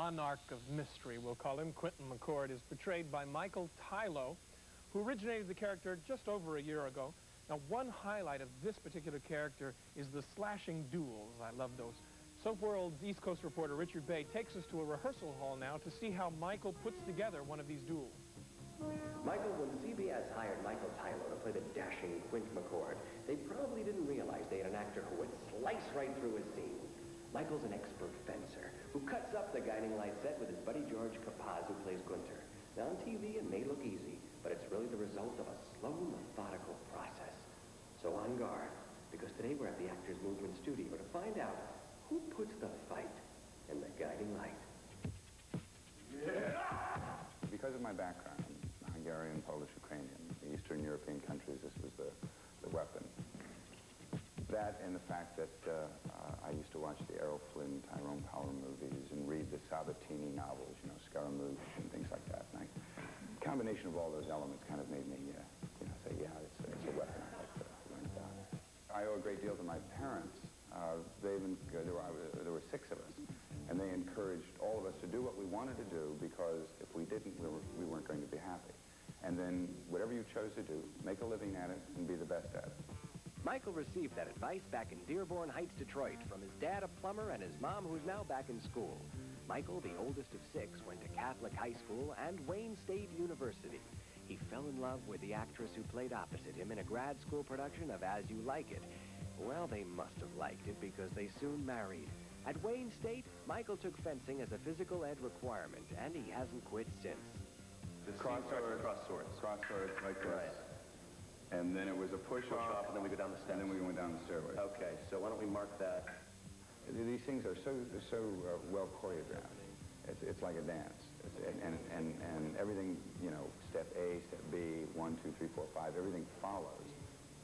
monarch of mystery, we'll call him, Quentin McCord, is portrayed by Michael Tylo, who originated the character just over a year ago. Now, one highlight of this particular character is the slashing duels. I love those. Soap World's East Coast reporter Richard Bay takes us to a rehearsal hall now to see how Michael puts together one of these duels. Michael, when CBS hired Michael Tylo to play the dashing Quint McCord, they probably didn't realize they had an actor who would slice right through his scene. Michael's an expert fencer who cuts up the guiding light set with his buddy George Kappaz, who plays Gunther. Now, on TV, it may look easy, but it's really the result of a slow, methodical process. So on guard, because today we're at the Actors Movement Studio to find out who puts the fight in the guiding light. Yeah. Because of my background, Hungarian, Polish, Ukrainian, the Eastern European countries, this was the weapon. That and the fact that I used to watch the Errol Flynn, Tyrone Power movies and read the Sabatini novels, you know, Scaramouche and things like that. And the combination of all those elements kind of made me, say, yeah, it's a weapon I'd like to learn about. I owe a great deal to my parents. There were 6 of us, and they encouraged all of us to do what we wanted to do, because if we didn't, we weren't going to be happy. And then whatever you chose to do, make a living at it and be the best at it. Michael received that advice back in Dearborn Heights, Detroit, from his dad, a plumber, and his mom, who's now back in school. Michael, the oldest of 6, went to Catholic high school and Wayne State University. He fell in love with the actress who played opposite him in a grad school production of As You Like It. Well, they must have liked it, because they soon married. At Wayne State, Michael took fencing as a physical ed requirement, and he hasn't quit since. Cross swords, like this. Right. And then it was a push-off, and then we go down the steps. And then we went down the stairway. Okay, so why don't we mark that? These things are so well choreographed. It's like a dance. And everything, you know, step A, step B, 1, 2, 3, 4, 5, everything follows.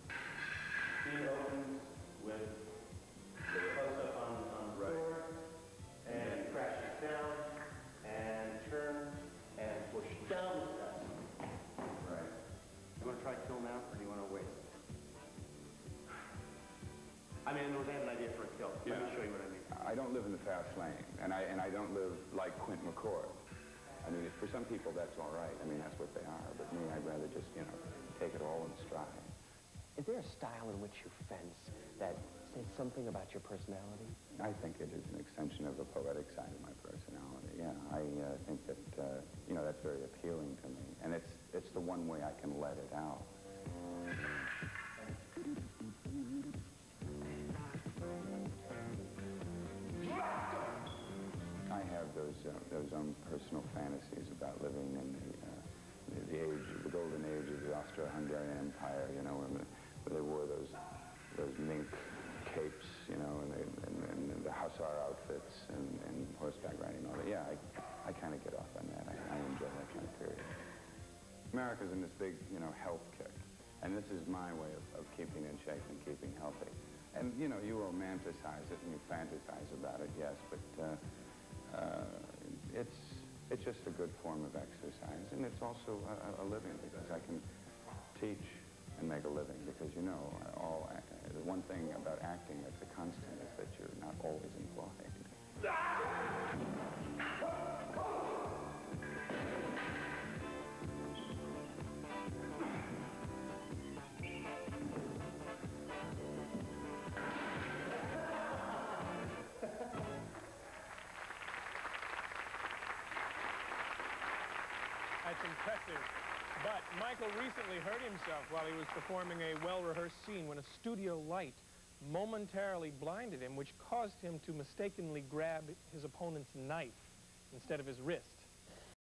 He opens with the close-up on the floor, and crashes down, and turns, and pushes down the steps. Right. You want to try kill now, or do you want to wait? I mean, in other words, I have an idea for a kill. Let me show you what I mean. I don't live in the fast lane, and I don't live like Quint McCord. I mean, for some people, that's all right. I mean, that's what they are. But me, I'd rather just, you know, take it all in stride. Is there a style in which you fence that says something about your personality? I think it is an extension of the poetic side of my personality. Yeah, I think that, you know, that's very appealing to me. And it's the one way I can let it out. I have those own personal fantasies about living in the golden age of the Austro-Hungarian Empire, you know, where they wore those mink capes, you know, and the hussar outfits and horseback riding and all that. Yeah, I kind of get off on that. I enjoy that kind of period. America's in this big, you know, health kick, and this is my way of keeping in shape and keeping healthy. And, you know, you romanticize it and you fantasize about it, yes, but it's just a good form of exercise, and it's also a living, because I can teach and make a living, because, you know, the one thing about acting that's a constant is that you're not always employed. That's impressive. But Michael recently hurt himself while he was performing a well-rehearsed scene when a studio light momentarily blinded him, which caused him to mistakenly grab his opponent's knife instead of his wrist.